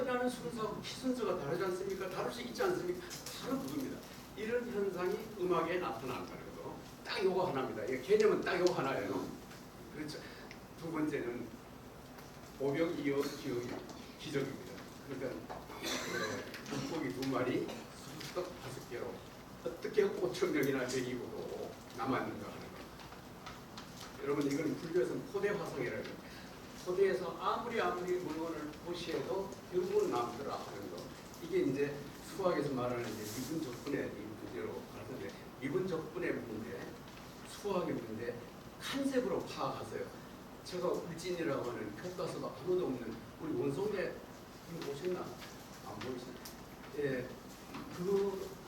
태어나는 순서하고 키 순서가 다르지 않습니까? 다를 수 있지 않습니까? 바로 그겁니다. 이런 현상이 음악에 나타난다는 거. 딱 요거 하나입니다. 개념은 딱 요거 하나예요. 그렇죠. 두 번째는 오병이어 기적입니다. 그러니까 물고기 두 마리, 떡 5개로 어떻게 5천 명이나 되기고 남았는가 하는 거. 여러분 이건 불교에서는 포대 화성이라고 해요. 포대에서 아무리 물건을 보시해도 결국은 남더라 하는 거. 이게 이제 수학에서 말하는 이제 미분 적분의 문제로 하는데, 미분 적분의 문제, 수학의 문제, 컨셉으로 파악하세요. 제가 울진이라고 하는 교과서가 아무도 없는 우리 원성대 오셨나? 안 보이시나요? 예,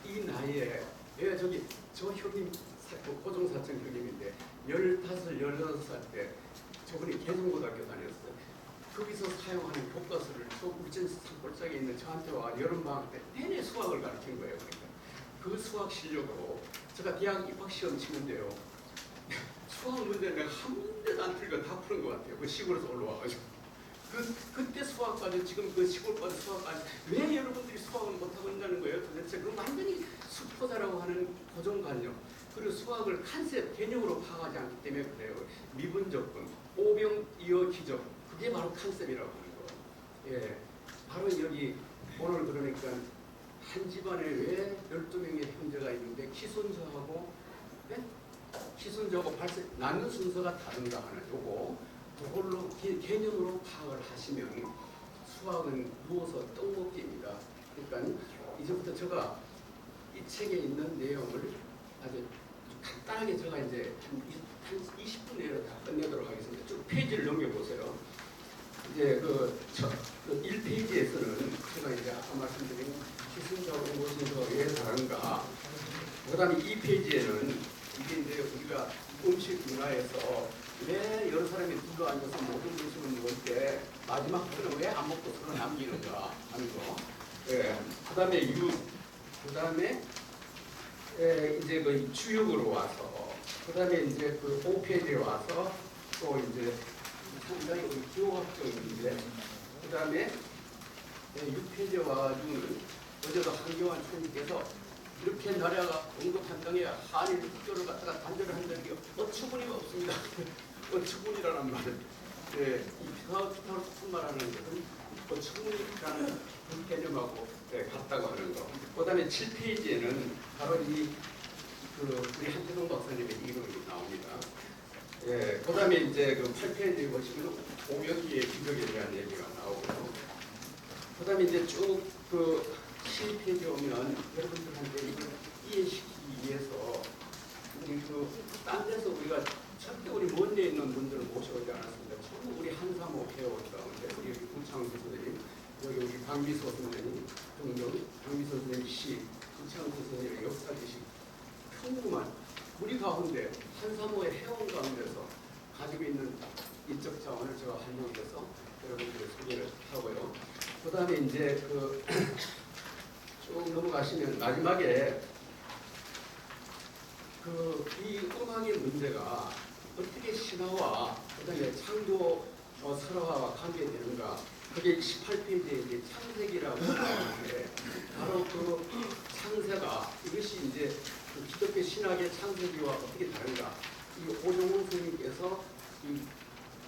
이 나이에 저 형님 고종사촌 형님인데 15, 16살 때 저분이 개성고등학교 다녔어요. 거기서 사용하는 교과서를 저 울진 산골짜기에 있는 저한테 와 여름방학 때 내내 수학을 가르친 거예요. 그러니까 그 수학 실력으로 제가 대학 입학시험 치는데요. 수학 문제는 내가 한 문제도 안 틀리고 다 푸는 것 같아요. 그 시골에서 올라와가지고. 그때 수학까지 지금 그 시골까지 수학까지 왜 여러분들이 수학을 못하고 있다는 거예요? 도대체 그 완전히 수포자라고 하는 고정관념 그리고 수학을 컨셉 개념으로 파악하지 않기 때문에 그래요. 미분적분, 오병이어 기적 그게 바로 컨셉이라고 하는 거. 예, 바로 여기 오늘 그러니까 한 집안에 왜 12명의 형제가 있는데 키순서하고 낳는 순서가 다른가 하는 요거 그걸로 개념으로 파악을 하시면 수학은 누워서 떡먹기입니다. 그러니까 이제부터 제가 이 책에 있는 내용을 아주 간단하게 제가 이제 한 20분 내로 다 끝내도록 하겠습니다. 쭉 페이지를 넘겨보세요. 이제 그 1페이지에서는 제가 이제 아까 말씀드린 기승자와 온고순서가 왜 다른가. 그 다음에 2페이지에는 이게 이제 우리가 음식 문화에서 왜 여러 사람이 둘러 앉아서 모든 음식을 먹을 때 마지막 거는 왜 안 먹고 서로 남기는가 하는 거. 예. 그다음에 그다음에 이제 그 주역으로 와서 그다음에 이제 그 5페이지에 와서 또 이제 상당히 기호학적인데 그다음에 6페이지에 와가지고는 어제도 한경환 총리께서 이렇게 나라가 언급한 땅에 한일 국교를 갖다가 단절을 한 적이 어처구니 없습니다. 어처구니라는 말은 이 피타고라스 말하는 것은 어처구니라는 그 개념하고 같다고 하는 거. 그다음에 7페이지에는 바로 우리 한태동 박사님의 이름이 나옵니다. 예, 그다음에 이제 그 8페이지에 보시면 오명기의 기적에 대한 얘기가 나오고, 그다음에 이제 쭉 그 12페이지에 오면 여러분들한테 이걸 이해시키기 위해서 우리 딴 데서 우리가 절대 우리 먼 데 있는 분들을 모셔오지 않았습니다. 전부 우리 한사모 배워온 가운데 우리 구창수 선생님, 여기 우리 강미소 선생님 등등, 강미소 선생님 시, 구창수 선생님의 역사 지식 풍부만 우리 가운데 한사모의 회원 가운데서 가지고 있는 인적 자원을 제가 활용해서 여러분들의 소개를 하고요. 그 다음에 이제 쭉 넘어가시면 마지막에 이 음악의 문제가 어떻게 신화와 그다음에 창조 설화와 관계되는가. 그게 18페이지에 이제 창세기라고 하는데 바로 그 창세가 이것이 이제 기독교 신학의 창세기와 어떻게 다른가. 이 오종훈 스님께서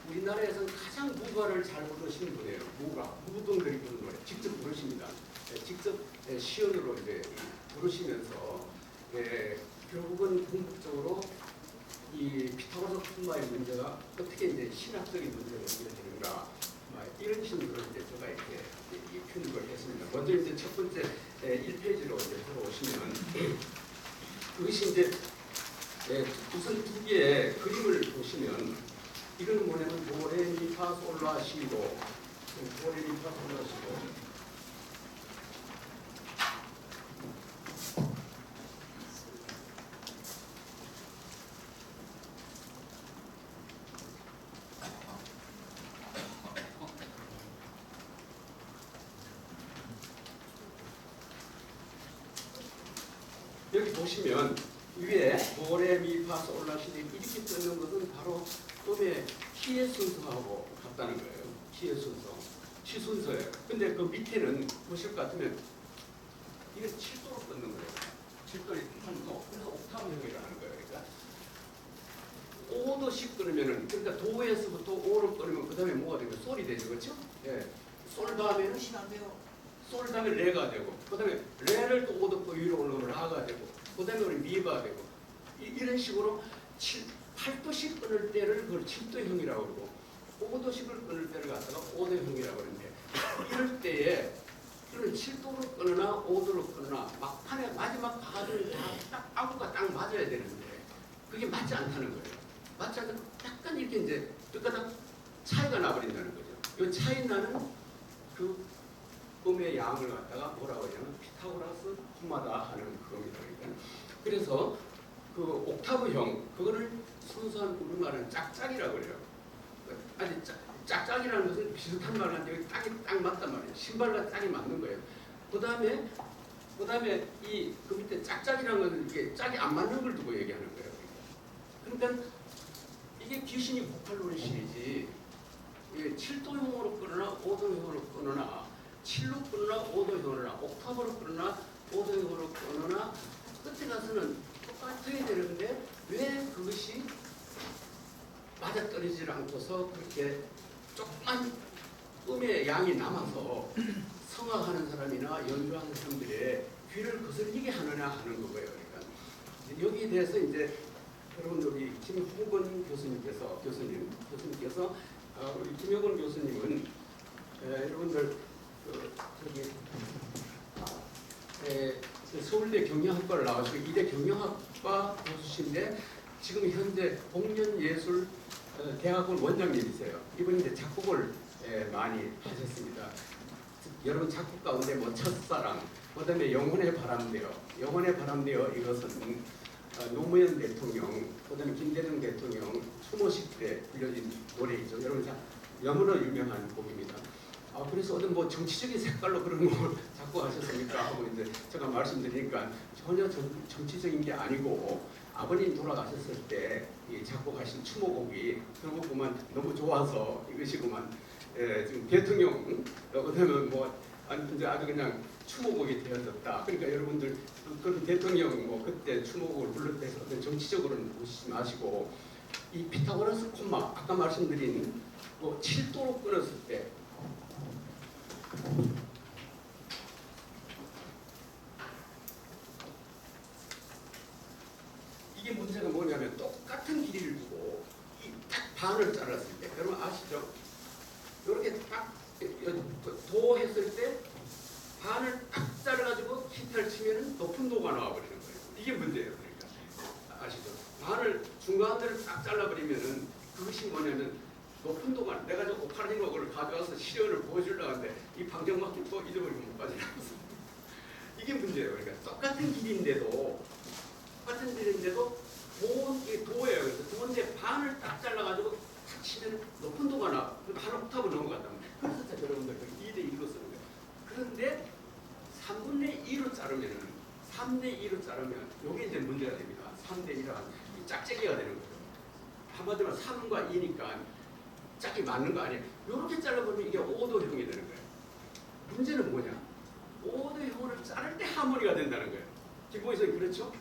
우리나라에서는 가장 무가를 잘 부르시는 분이에요. 무등들이 부르는 노래 직접 부르십니다. 직접 시연으로 이제 부르시면서 결국은 궁극적으로 이 피타고라스 품마의 문제가 어떻게 이제 신학적인 문제로 연결되는가 이런 식으로 이제 제가 이렇게 편집을 했습니다. 먼저 이제 첫 번째 1페이지로 이제 들어오시면 그것이 이제 우선 두 개의 그림을 보시면 이건 뭐냐면 도레미파솔라시도 도레미파솔라시도 여기 보시면 위에 도레미파솔라시도 이렇게 뜨는 것은 바로 음의 키의 순서하고 같다는 거예요. 키의 순서. 시순서예요. 근데 그 밑에는 보실 것 같으면 이게 7도로 끊는 거예요. 7도 이렇게 하는 거. 그래서 옥타브형이라는 거예요. 그러니까 5도씩 끊으면은, 그러니까 도에서부터 5로 끊으면 그 다음에 뭐가 되고 솔이 되죠, 그렇죠? 예. 솔 다음에는 솔 다음에 레가 되고, 그 다음에 레를 또 5도 위로 올라오면 라가 되고, 그 다음에 우리 미가 되고, 이런 식으로 8도씩 끊을 때를 그걸 7도형이라고 그러고, 5도씩을 끊을 때를 갖다가 5도형이라고 그러는데, 이럴 때에 그런 7도로 끊으나 5도로 끊으나 막판에 마지막 가드를 딱 아구가 딱 맞아야 되는데 그게 맞지 않다는 거예요. 맞지 않고 약간 이렇게 이제 뚜까닥 차이가 나버린다는 거죠. 이 차이 나는 그 음의 양을 갖다가 뭐라고 하냐면 피타고라스 콤마다 하는 그겁니다. 그러니까 그래서 그 옥타브형 그거를 순수한 우리말은 짝짝이라고 그래요. 아니 짝짝이라는 것은 비슷한 말 한데 여기 딱 맞단 말이에요. 신발과 짝이 맞는 거예요. 그 다음에 이 그 밑에 짝짝이라는 것은 이게 짝이 안 맞는 걸 두고 얘기하는 거예요. 그러니까 이게 귀신이 보컬론실이지 7도형으로 끊으나 5도형으로 끊으나 7로 끊으나 5도형으로 옥타브로 끊으나 5도형으로 끊으나 끝에 가서는 똑같아야 되는데 왜 그것이 맞아떨어지지 않고서 그렇게 조금만 음의 양이 남아서 성악하는 사람이나 연주하는 사람들의 귀를 거슬리게 하느냐 하는 거고요. 그러니까 여기에 대해서 이제 여러분들 우리 김호건 교수님께서 우리 김호건 교수님은 여러분들 서울대 경영학과를 나와서 이대 경영학과 교수신데 지금 현재 공연예술 대학원 원장님이세요. 이분이 이제 작곡을 많이 하셨습니다. 여러분 작곡 가운데 뭐 첫사랑, 그다음에 영혼의 바람대요. 영혼의 바람대요. 이것은 노무현 대통령, 그다음에 김대중 대통령 추모식 때 불려진 노래이죠. 여러분 너무나 유명한 곡입니다. 그래서 어떤 뭐 정치적인 색깔로 그런 걸 작곡하셨습니까? 하고 이제 제가 말씀드리니까 전혀 정치적인 게 아니고 아버님 돌아가셨을 때 작곡하신 추모곡이 결국 보면 너무 좋아서 이것이 보면 지금 대통령 그다음에 뭐 이제 아주 그냥 추모곡이 되어졌다. 그러니까 여러분들 그런 대통령 뭐 그때 추모곡을 불렀을 때 어떤 정치적으로는 보시지 마시고 이 피타고라스 콤마 아까 말씀드린 뭐 7도로 끊었을 때 이게 문제가 뭐냐면 똑같은 길이를 두고 딱 반을 잘랐을 때 여러분 아시죠? 이렇게 딱 도 했을 때 반을 딱 잘라가지고 기타를 치면 높은 도가 나와버리는 거예요. 이게 문제예요. 그러니까 아시죠? 반을 중간대를 딱 잘라버리면은 그것이 뭐냐면 높은 도가 내가 저 오카라진 곡을 가져와서 시연을 보여주려고 하는데 이 방정맞기 또 잊어버리면 못 가져가서 이게 문제예요. 그러니까 똑같은 길인데도 도예요. 그래서 도인데 반을 딱 잘라가지고 탁 치면 높은 도가 나. 한 옥타브 넘어간다. 그래서 여러분들 2대 1로 쓰는 거예요. 그런데 3분의 2로 자르면은 3대 2로 자르면 이게 이제 문제가 됩니다. 3대 2가 짝짝이가 되는 거예요. 한마디로 3과 2니까 짝이 맞는 거 아니에요. 이렇게 잘라보면 이게 5도형이 되는 거예요. 문제는 뭐냐? 5도형을 자를 때 하모니가 된다는 거예요. 기본에서는 그렇죠?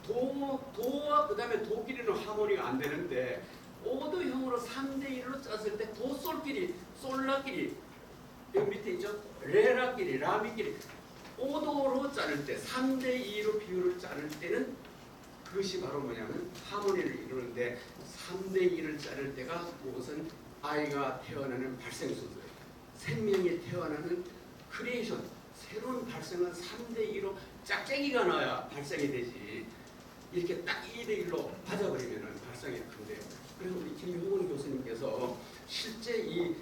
도와 그 다음에 도끼리는 하모니가 안 되는데 5도형으로 3대 1로 짰을 때 도, 솔끼리, 솔라끼리 여기 밑에 있죠? 레라끼리, 라미끼리 5도로 자를 때 3대 2로 비율을 자를 때는 그것이 바로 뭐냐면 하모니를 이루는데 3대 2를 자를 때가 무엇은 아이가 태어나는 발생순서예요. 생명이 태어나는 크리에이션, 새로운 발생은 3대 2로 짝짝이가 나야 발생이 되지. 이렇게 딱 2대 1로 맞아버리면 발생이 안 돼요. 그래서 우리 김효건 교수님께서 실제 이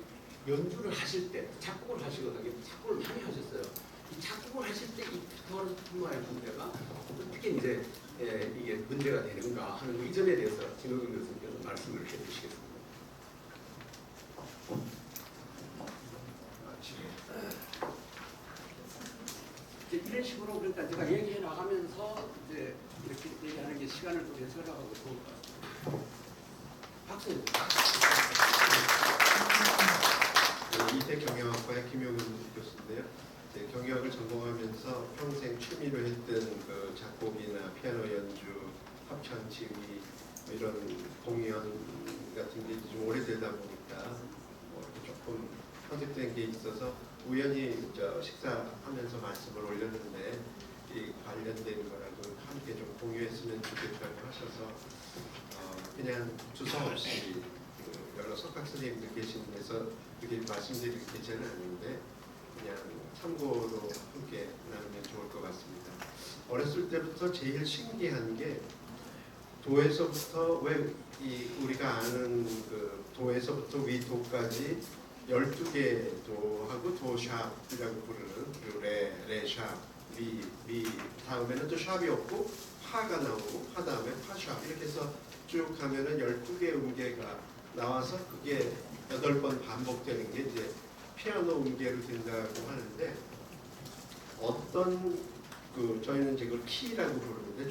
연주를 하실 때 작곡을 하시거든요. 작곡을 많이 하셨어요. 이 작곡을 하실 때 이 피타고라스 콤마의 문제가 어떻게 이제 이게 문제가 되는가 하는 이 점에 대해서 김효건 교수님께서 말씀을 해주시겠습니다. 이제 이런 식으로 그러니까 제가 얘기해 나가면서 이제 이렇게 얘기하는 게 시간을 좀 예술하고 좋을 것 같습니다. 박수. 이대 경영학과의 김용훈 교수인데요. 경영학을 전공하면서 평생 취미로 했던 그 작곡이나 피아노 연주, 합창 지휘 이런 공연 같은 게 좀 오래되다 보니까 이렇게 조금 편집된 게 있어서 우연히 식사하면서 말씀을 올렸는데 이 관련된 거라도 함께 좀 공유했으면 좋겠다고 하셔서 그냥 주성없이 여러 석학 선생님들 계신 데서 그게 말씀드릴 계제는 아닌데 그냥 참고로 함께 나누면 좋을 것 같습니다. 어렸을 때부터 제일 신기한 게 도에서부터 왜 우리가 아는 그 도에서부터 위도까지 12개 도하고 도샵이라고 부르는 그리고 레샵, 미 다음에는 또 샵이 없고 파가 나오고 파 다음에 파샵 이렇게 해서 쭉 가면은 12개의 음계가 나와서 그게 8번 반복되는 게 이제 피아노 음계로 된다고 하는데 어떤 저희는 이제 그걸 키라고 부르는데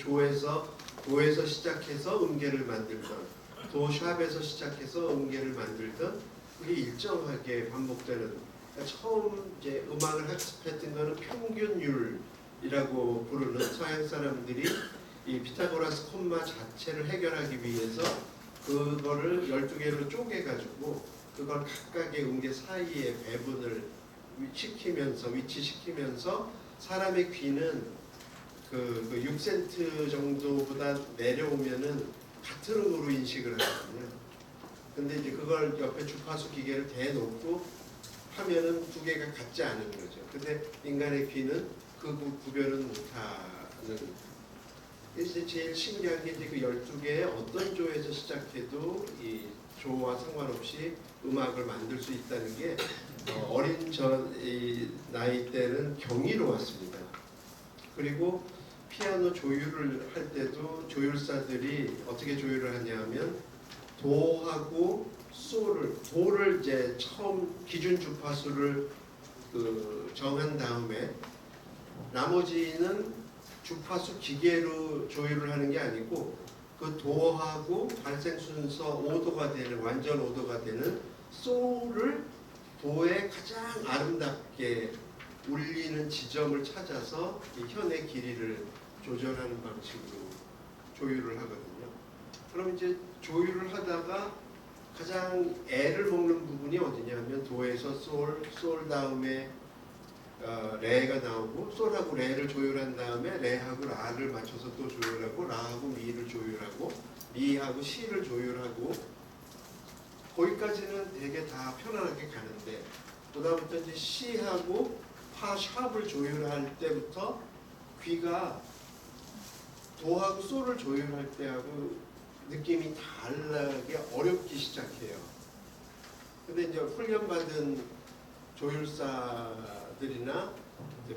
도에서 시작해서 음계를 만들던 도샵에서 시작해서 음계를 만들던 그게 일정하게 반복되는 그러니까 처음 이제 음악을 학습했던 거는 평균율이라고 부르는 서양 사람들이 이 피타고라스 콤마 자체를 해결하기 위해서 그거를 12개로 쪼개가지고 그걸 각각의 음계 사이에 배분을 위치시키면서 사람의 귀는 그 6센트 정도보다 내려오면은 같은 음으로 인식을 하거든요. 근데 이제 그걸 옆에 주파수 기계를 대놓고 하면은 두 개가 같지 않은 거죠. 근데 인간의 귀는 그 구별은 못하는. 이제 제일 신기한 게 이제 그 12개의 어떤 조에서 시작해도 이 조와 상관없이 음악을 만들 수 있다는 게 어린 이 나이 때는 경이로웠습니다. 그리고 피아노 조율을 할 때도 조율사들이 어떻게 조율을 하냐면 도하고 도를 이제 처음 기준 주파수를 정한 다음에 나머지는 주파수 기계로 조율을 하는 게 아니고 그 도하고 발생 순서 5도가 되는 완전 5도가 되는 소를 도에 가장 아름답게 울리는 지점을 찾아서 이 현의 길이를 조절하는 방식으로 조율을 하거든요. 그럼 이제 조율을 하다가 가장 애를 먹는 부분이 어디냐면 도에서 솔 다음에 레가 나오고 솔하고 레를 조율한 다음에 레하고 라를 맞춰서 또 조율하고 라하고 미를 조율하고 미하고 시를 조율하고 거기까지는 되게 다 편안하게 가는데 그다음부터 이제 시하고 파 샵을 조율할 때부터 귀가 도하고 솔을 조율할 때하고 느낌이 다르게 어렵기 시작해요. 근데 이제 훈련받은 조율사들이나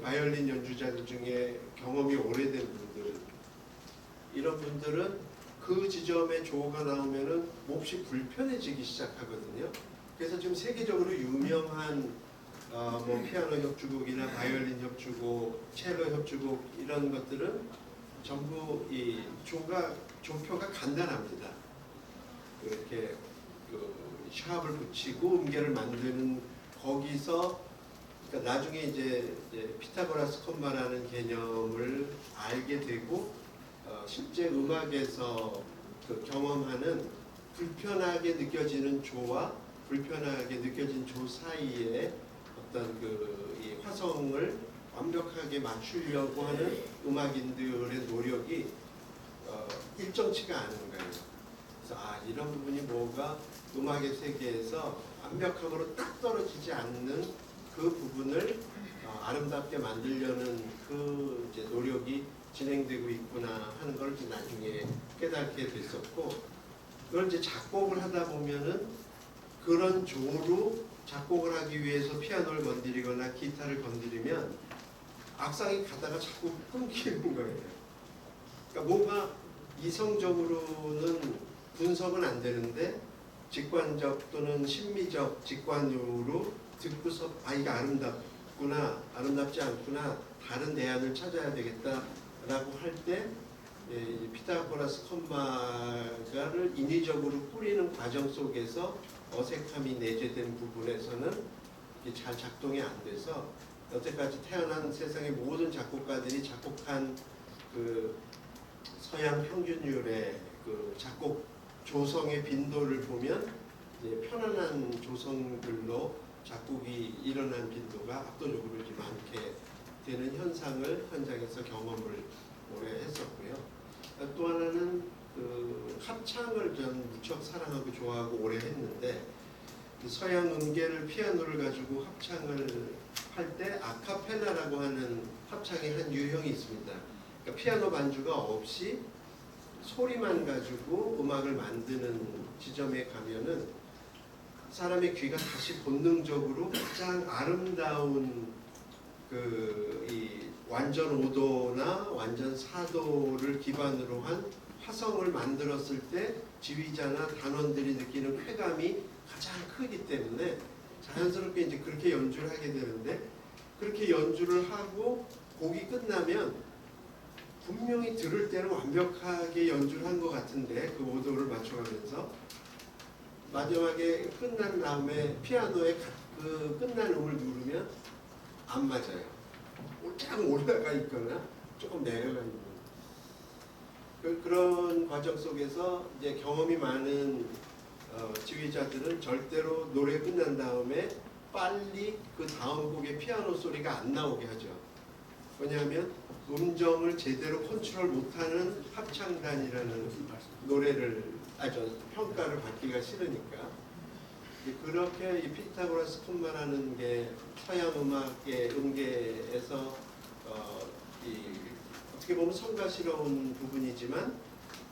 바이올린 연주자들 중에 경험이 오래된 분들 이런 분들은 그 지점에 조가 나오면은 몹시 불편해지기 시작하거든요. 그래서 지금 세계적으로 유명한 뭐 피아노 협주곡이나 바이올린 협주곡, 첼로 협주곡 이런 것들은 전부 이 조표가 간단합니다. 이렇게 샵을 붙이고 음계를 만드는 거기서 그러니까 나중에 이제 피타고라스 콤마라는 개념을 알게 되고 실제 음악에서 경험하는 불편하게 느껴지는 조와 불편하게 느껴진 조 사이에 어떤 이 화성을 완벽하게 맞추려고 하는 음악인들의 노력이 일정치가 않은 거예요. 그래서 이런 부분이 뭐가 음악의 세계에서 완벽함으로 딱 떨어지지 않는 그 부분을 아름답게 만들려는 그 이제 노력이 진행되고 있구나 하는 걸 나중에 깨닫게 됐었고, 그걸 이제 작곡을 하다 보면은 그런 조로 작곡을 하기 위해서 피아노를 건드리거나 기타를 건드리면 악상이 가다가 자꾸 끊기는 거예요. 그러니까 뭔가 이성적으로는 분석은 안 되는데 직관적 또는 심미적 직관으로 듣고서 이게 아름답구나 아름답지 않구나 다른 대안을 찾아야 되겠다라고 할 때 피타고라스 콤마를 인위적으로 꾸리는 과정 속에서 어색함이 내재된 부분에서는 이게 잘 작동이 안 돼서 여태까지 태어난 세상의 모든 작곡가들이 작곡한 그 서양 평균율의 그 작곡 조성의 빈도를 보면 이제 편안한 조성들로 작곡이 일어난 빈도가 압도적으로 이제 많게 되는 현상을 현장에서 경험을 오래 했었고요. 또 하나는 그 합창을 전 무척 사랑하고 좋아하고 오래 했는데 서양 음계를 피아노를 가지고 합창을 할 때 아카펠라라고 하는 합창의 한 유형이 있습니다. 그러니까 피아노 반주가 없이 소리만 가지고 음악을 만드는 지점에 가면은 사람의 귀가 다시 본능적으로 가장 아름다운 이 완전 5도나 완전 4도를 기반으로 한 화성을 만들었을 때 지휘자나 단원들이 느끼는 쾌감이 가장 크기 때문에 자연스럽게 이제 그렇게 연주를 하게 되는데 그렇게 연주를 하고 곡이 끝나면 분명히 들을 때는 완벽하게 연주를 한 것 같은데 그 5도를 맞춰가면서 마지막에 끝난 다음에 피아노에 그 끝난 음을 누르면 안 맞아요. 쫙 올라가 있거나 조금 내려가 있는 그런 과정 속에서 이제 경험이 많은 지휘자들은 절대로 노래 끝난 다음에 빨리 그 다음 곡의 피아노 소리가 안 나오게 하죠. 왜냐하면 음정을 제대로 컨트롤 못하는 합창단이라는 노래를 평가를 받기가 싫으니까 그렇게 이 피타고라스 콤마라는 게 서양 음악의 음계에서 어떻게 보면 성가시러운 부분이지만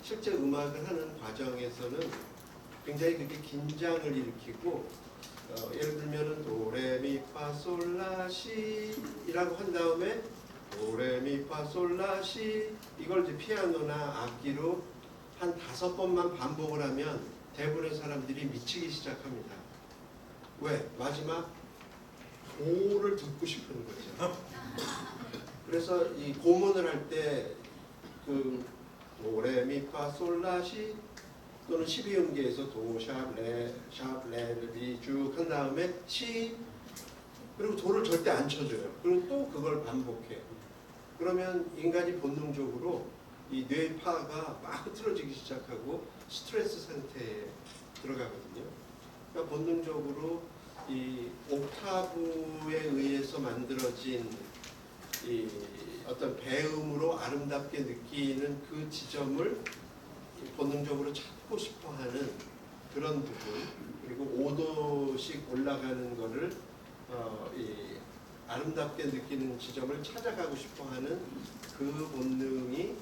실제 음악을 하는 과정에서는 굉장히 그렇게 긴장을 일으키고 예를 들면은 도레미파솔라시라고 한 다음에 도레미파솔라시 이걸 이제 피아노나 악기로 한 5번만 반복을 하면 대부분의 사람들이 미치기 시작합니다. 왜? 마지막 도를 듣고 싶은 거죠. 그래서 이 고문을 할 때 그 도레미파솔라시 또는 12음계에서 도, 샵, 레, 리 쭉 한 다음에 시 그리고 도를 절대 안 쳐줘요. 그리고 또 그걸 반복해. 그러면 인간이 본능적으로 이 뇌파가 막 흐트러지기 시작하고 스트레스 상태에 들어가거든요. 그러니까 본능적으로 이 옥타브에 의해서 만들어진 이 어떤 배음으로 아름답게 느끼는 그 지점을 본능적으로 찾고 싶어하는 그런 부분 그리고 5도씩 올라가는 거를 이 아름답게 느끼는 지점을 찾아가고 싶어하는 그 본능이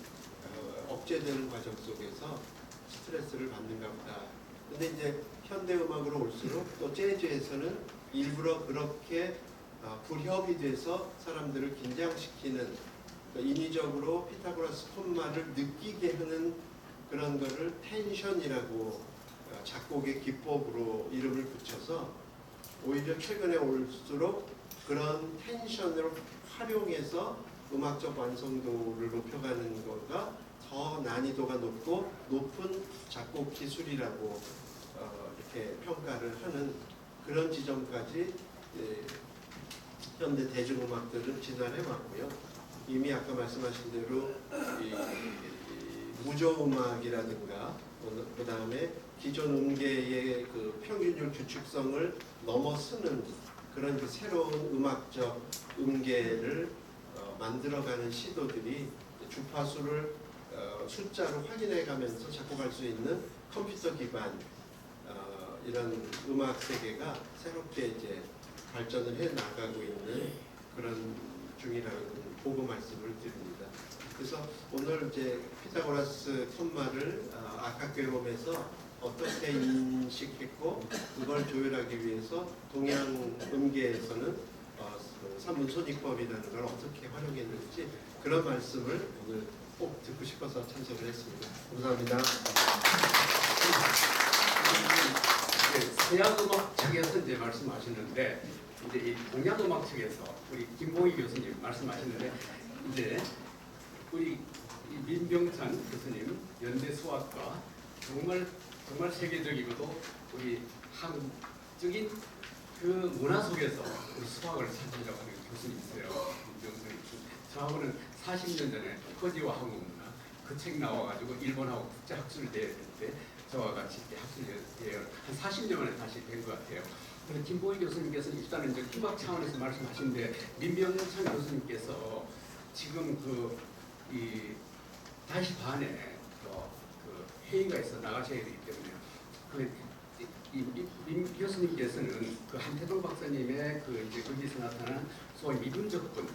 억제되는 과정 속에서 스트레스를 받는가 보다. 근데 이제 현대 음악으로 올수록 또 재즈에서는 일부러 그렇게 불협이 돼서 사람들을 긴장시키는 인위적으로 피타고라스 콤마를 느끼게 하는 그런 거를 텐션이라고 작곡의 기법으로 이름을 붙여서 오히려 최근에 올수록 그런 텐션을 활용해서 음악적 완성도를 높여가는 거가 더 난이도가 높고 높은 작곡 기술이라고 이렇게 평가를 하는 그런 지점까지 현대 대중음악들은 진화해 왔고요. 이미 아까 말씀하신 대로 이 무저음악이라든가 그 다음에 기존 음계의 그 평균율 규칙성을 넘어서는 그런 그 새로운 음악적 음계를 만들어가는 시도들이 주파수를 숫자로 확인해가면서 작곡할 수 있는 컴퓨터 기반 이런 음악 세계가 새롭게 이제 발전을 해 나가고 있는 그런 중이라는 보고 말씀을 드립니다. 그래서 오늘 이제 피타고라스 콤마를 아카괴홈에서 어떻게 인식했고 그걸 조율하기 위해서 동양 음계에서는 산문 손익법이라는 걸 어떻게 활용했는지 그런 말씀을 오늘 꼭 듣고 싶어서 참석을 했습니다. 감사합니다. 서양 음악 측에서 이제 말씀하시는데 이제 이 동양 음악 측에서 우리 김봉희 교수님 말씀하시는데 이제 우리 민병찬 교수님 연대 수학과 정말 세계적이고도 우리 한국적인 그 문화 속에서 우리 수학을 찾으려고 하는 교수님 있어요. 김정선. 저하고는 40년 전에 허지와 한국 문화 그 책 나와가지고 일본하고 국제 학술 대회 때 저와 같이 학술 대회 한 40년 만에 다시 된 것 같아요. 그래서 김보희 교수님께서 일단은 이제 국악 차원에서 말씀하신데 민병찬 교수님께서 지금 이 5시 반에 그 회의가 있어 나가셔야 되기 때문에 민 교수님께서는 그 한태동 박사님의 그 이제 거기서 나타난 소위 미분 접근,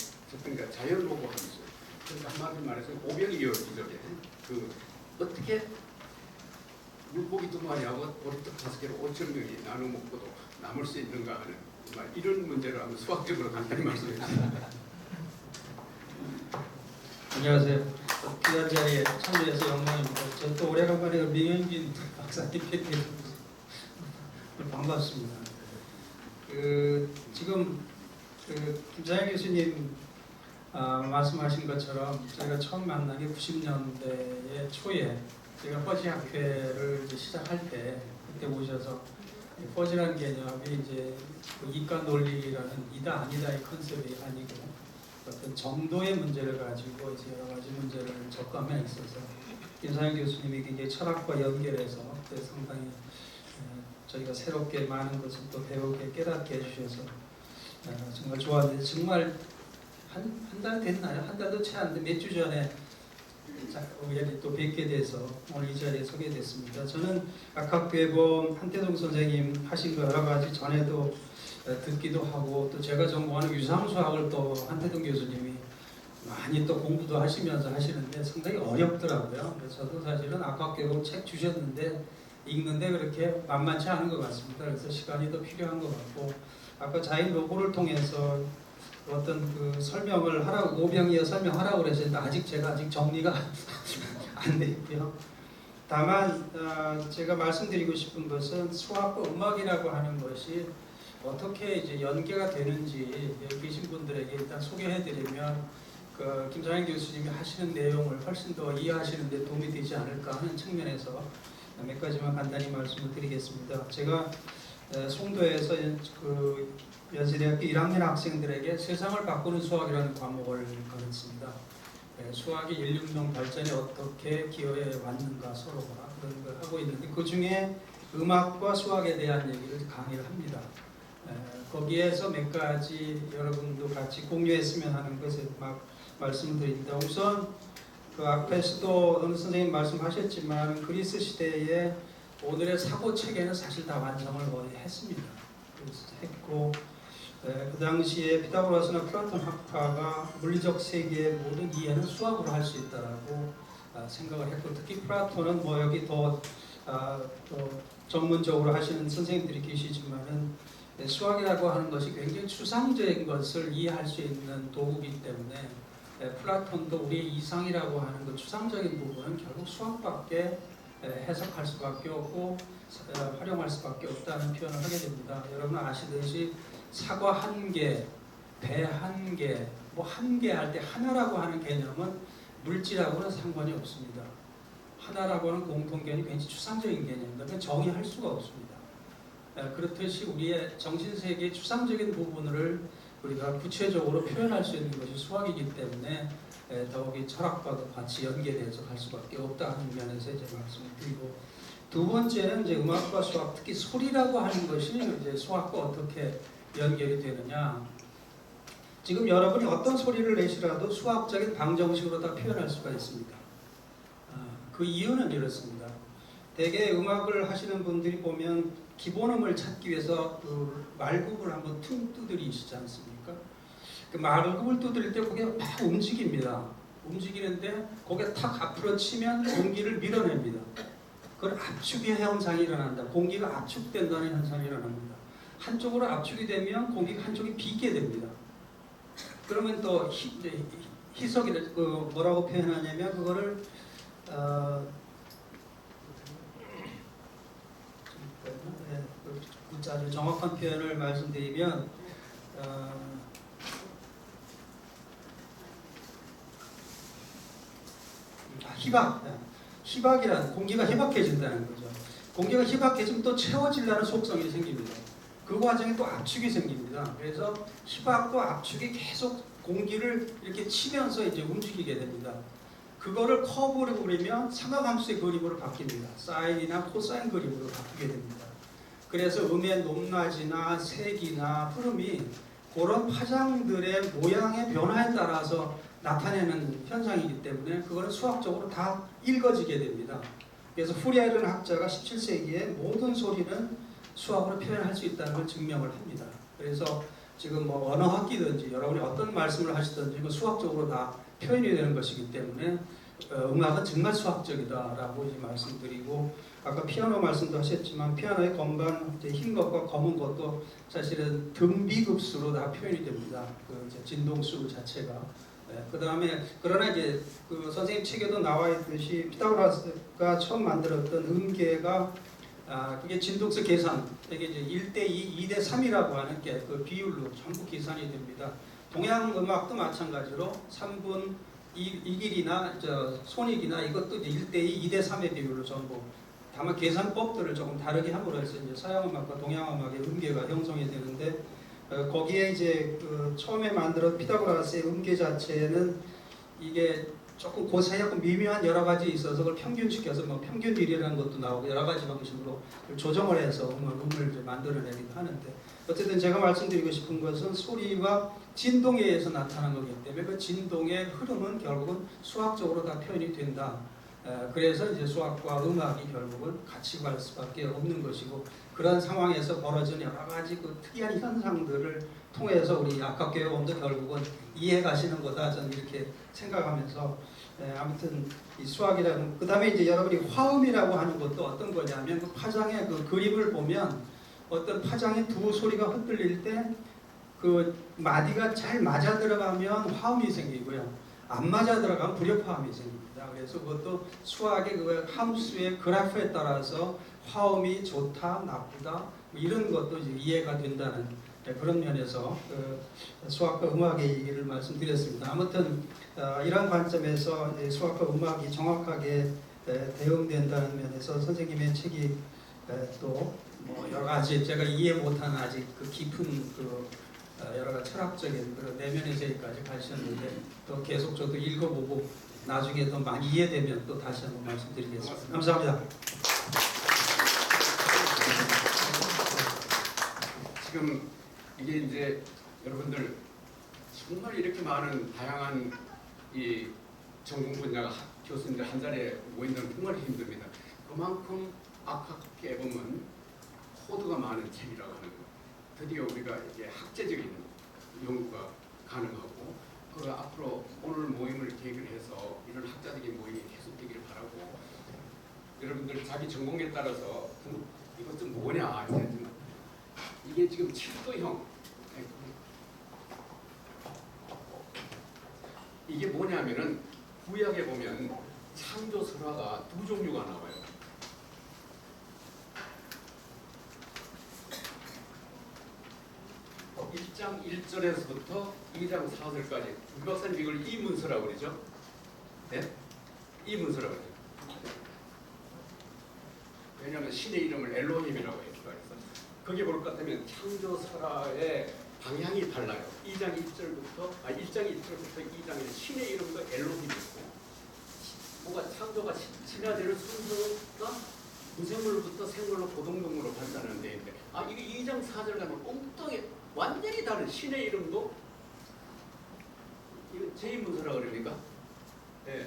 그러니까 자연 보고 함수. 그러니까 한마디로 말해서 오병이어 기적에 그 어떻게 물고기 2마리하고 보리떡 5개로 5천 명이 나눠 먹고도 남을 수 있는가 하는 이런 문제를 한번 수학적으로 간단히 말씀해 주세요. 안녕하세요. 귀한 자리에 참여해서 영광입니다. 저 또 오래간만에 민영진 박사님 뵙게 반갑습니다. 지금 김장현 교수님 말씀하신 것처럼 저희가 처음 만난 게 90년대 초에 제가 퍼지학회를 이제 시작할 때 그때 오셔서 퍼지라는 개념이 이제 이과 논리라는 이다 아니다의 컨셉이 아니고 어떤 정도의 문제를 가지고 이제 여러 가지 문제를 접감해 있어서 김상현 교수님이 굉장히 철학과 연결해서 상당히 저희가 새롭게 많은 것을 또 배우게 깨닫게 해주셔서 정말 좋았는데 정말 한 달 됐나요? 한 달도 채 안 돼 몇 주 전에 우연히 또 뵙게 돼서 오늘 이 자리에 서게 됐습니다. 저는 악학괴범 한태동 선생님 하신 거 여러 가지 전에도 듣기도 하고 또 제가 전공하는 유상수학을 또 한태동 교수님이 많이 또 공부도 하시면서 하시는데 상당히 어렵더라고요. 그래서 저도 사실은 악학괴범 책 주셨는데 읽는데 그렇게 만만치 않은 것 같습니다. 그래서 시간이 더 필요한 것 같고 아까 자인 로고를 통해서 어떤 그 설명을 하라고 오병이어 설명하라고 그랬는데 아직 제가 정리가 안 돼 있고요. 다만 제가 말씀드리고 싶은 것은 수학과 음악이라고 하는 것이 어떻게 이제 연계가 되는지 여기 계신 분들에게 일단 소개해드리면 그 김장현 교수님이 하시는 내용을 훨씬 더 이해하시는 데 도움이 되지 않을까 하는 측면에서 몇 가지만 간단히 말씀을 드리겠습니다. 제가 송도에서 그 연세대학교 1학년 학생들에게 세상을 바꾸는 수학이라는 과목을 가르칩니다. 수학이 인류문명 발전에 어떻게 기여해 왔는가 서로가 그런 걸 하고 있는데 그 중에 음악과 수학에 대한 얘기를 강의를 합니다. 거기에서 몇 가지 여러분도 같이 공유했으면 하는 것을 막 말씀드립니다. 우선 그 앞에서도 어느 선생님 말씀하셨지만 그리스 시대에 오늘의 사고 체계는 사실 다 완성을 거의 했습니다. 했고 그 당시에 피타고라스나 플라톤 학파가 물리적 세계의 모든 이해는 수학으로 할 수 있다라고 생각을 했고 특히 플라톤은 뭐 여기 더 전문적으로 하시는 선생님들이 계시지만은 수학이라고 하는 것이 굉장히 추상적인 것을 이해할 수 있는 도구이기 때문에 플라톤도 우리의 이상이라고 하는 그 추상적인 부분은 결국 수학밖에 해석할 수밖에 없고 활용할 수밖에 없다는 표현을 하게 됩니다. 여러분 아시듯이 사과 한 개, 배 한 개, 뭐 한 개 할 때 하나라고 하는 개념은 물질하고는 상관이 없습니다. 하나라고 하는 공통개념이 굉장히 추상적인 개념입니다. 그건 정의할 수가 없습니다. 그렇듯이 우리의 정신세계의 추상적인 부분을 우리가 구체적으로 표현할 수 있는 것이 수학이기 때문에 더욱이 철학과도 같이 연계돼서 갈 수밖에 없다는 면에서 이제 말씀을 드리고 두 번째는 이제 음악과 수학, 특히 소리라고 하는 것이 이제 수학과 어떻게 연결이 되느냐. 지금 여러분이 어떤 소리를 내시라도 수학적인 방정식으로 다 표현할 수가 있습니다. 그 이유는 이렇습니다. 대개 음악을 하시는 분들이 보면 기본음을 찾기 위해서 그 말굽을 한번 퉁 두드리시지 않습니까? 그 말굽을 두드릴 때 그게 막 움직입니다. 움직이는데 거기에 탁 앞으로 치면 공기를 밀어냅니다. 그걸 압축의 현상이 일어난다. 공기가 압축된다는 현상이 일어납니다. 한쪽으로 압축이 되면 공기가 한쪽이 비게 됩니다. 그러면 또 희석이 그 뭐라고 표현하냐면 그거를 아주 정확한 표현을 말씀드리면 희박이란 공기가 희박해진다는 거죠. 공기가 희박해지면 또 채워지려는 속성이 생깁니다. 그 과정에 또 압축이 생깁니다. 그래서 희박도 압축이 계속 공기를 이렇게 치면서 이제 움직이게 됩니다. 그거를 커브로 그리면 삼각함수의 그림으로 바뀝니다. 사인이나 코사인 그림으로 바뀌게 됩니다. 그래서 음의 높낮이나 색이나 흐름이 그런 파장들의 모양의 변화에 따라서 나타내는 현상이기 때문에 그거는 수학적으로 다 읽어지게 됩니다. 그래서 후리에르는 학자가 17세기에 모든 소리는 수학으로 표현할 수 있다는 걸 증명을 합니다. 그래서 지금 뭐 언어학기든지 여러분이 어떤 말씀을 하시든지 그 수학적으로 다 표현이 되는 것이기 때문에 음악은 정말 수학적이다라고 이제 말씀드리고, 아까 피아노 말씀도 하셨지만 피아노의 건반 흰 것과 검은 것도 사실은 등비급수로 다 표현이 됩니다. 그 이제 진동수 자체가. 그 다음에 그러나 이제 그 선생님 책에도 나와 있듯이 피타고라스가 처음 만들었던 음계가 그게 진동수 계산, 이게 이제 1대2, 2대3이라고 하는 게 그 비율로 전부 계산이 됩니다. 동양 음악도 마찬가지로 3분 2길이나 손익이나 이것도 이제 1대2, 2대3의 비율로 전부, 다만 계산법들을 조금 다르게 함으로써 이제 서양 음악과 동양 음악의 음계가 형성이 되는데, 거기에 이제 그 처음에 만들었 피타고라스의 음계 자체는 이게 조금 고사하고 미묘한 여러 가지 있어서 그걸 평균시켜서 뭐 평균일이라는 것도 나오고 여러 가지 방식으로 조정을 해서 음을 이제 만들어내기도 하는데, 어쨌든 제가 말씀드리고 싶은 것은 소리와 진동에 의해서 나타나는 거기 때문에 그 진동의 흐름은 결국은 수학적으로 다 표현이 된다. 그래서 이제 수학과 음악이 결국은 같이 갈 수밖에 없는 것이고, 그런 상황에서 벌어진 여러 가지 그 특이한 현상들을 통해서 우리 악학교원도 결국은 이해 가시는 거다, 저는 이렇게 생각하면서 아무튼 이 수학이라는, 그 다음에 이제 여러분이 화음이라고 하는 것도 어떤 거냐면 그 파장의 그 그림을 보면 어떤 파장의 두 소리가 흔들릴 때 그 마디가 잘 맞아 들어가면 화음이 생기고요, 안 맞아 들어가면 불협화음이 생깁니다. 그래서 그것도 수학의 그 함수의 그래프에 따라서 화음이 좋다, 나쁘다 뭐 이런 것도 이제 이해가 된다는 그런 면에서 수학과 음악의 얘기를 말씀드렸습니다. 아무튼 이런 관점에서 수학과 음악이 정확하게 대응된다는 면에서 선생님의 책이 또 뭐 여러 가지 제가 이해 못하는 아직 그 깊은 그 여러 가지 철학적인 그런 내면의 세계까지 가셨는데, 또 계속 저도 읽어보고 나중에 더 많이 이해되면 또 다시 한번 말씀드리겠습니다. 감사합니다. 지금 이게 이제 여러분들 정말 이렇게 많은 다양한 이 전공 분야가 교수님들 한 자리에 모이는 정말 힘듭니다. 그만큼 악학계 보면 코드가 많은 책이라고 하는 거. 드디어 우리가 이게 학제적인 연구가 가능하고, 그 앞으로 오늘 모임을 계획을 해서 이런 학자적인 모임이 계속되기를 바라고, 여러분들 자기 전공에 따라서 이것은 뭐냐, 이게 지금 7도형, 이게 뭐냐면은 구약에 보면 창조 설화가 두 종류가 나와요. 1장 1절에서부터 2장 4절까지, 우리 박사님 이걸 이문서라고 그러죠? 네? 이문서라고 그러죠. 왜냐하면 신의 이름을 엘로힘이라고 했기도 해서, 거기에 볼 것 같으면 창조 설화의 방향이 달라요. 1장 1절부터 2장에 신의 이름도 엘로힘이고, 뭐가 창조가 신화되는 순서가 무생물로부터 생물로 고동동물로 발전하는 데인데, 이게 2장 4절 가면 엉뚱하게 완전히 다른 신의 이름도, 이거 제2문서라 그럽니까? 네.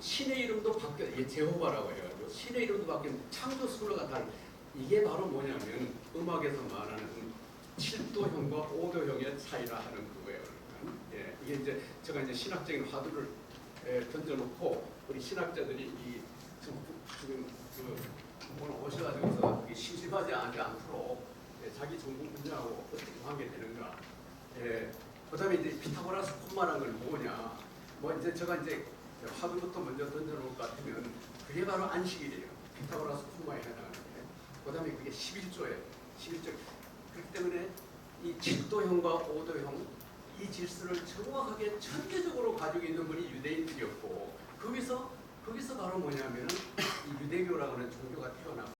신의 이름도 바뀌어, 이게 제호바라고 해가지고 신의 이름도 바뀌는 창조 순서가 다른. 이게 바로 뭐냐면 음악에서 말하는 7도형과 5도형의 차이라 하는 그거예요. 예, 이게 이제 제가 이제 신학적인 화두를 던져놓고 우리 신학자들이 이 지금 오늘 오셔가지고서 심심하지 않도록 자기 전공 분야하고 어떻게 관계되는가. 그다음에 이제 피타고라스 콤마라는 건 뭐냐. 뭐 이제 제가 이제 화두부터 먼저 던져놓을 것 같으면 그게 바로 안식일이에요. 피타고라스 콤마에 해당하는데. 그다음에 그게 11조예요. 11조. 그렇기 때문에 이 7도형과 5도형 이 질서를 정확하게 천재적으로 가지고 있는 분이 유대인들이었고, 거기서 바로 뭐냐면은 이 유대교라고 하는 종교가 태어나고,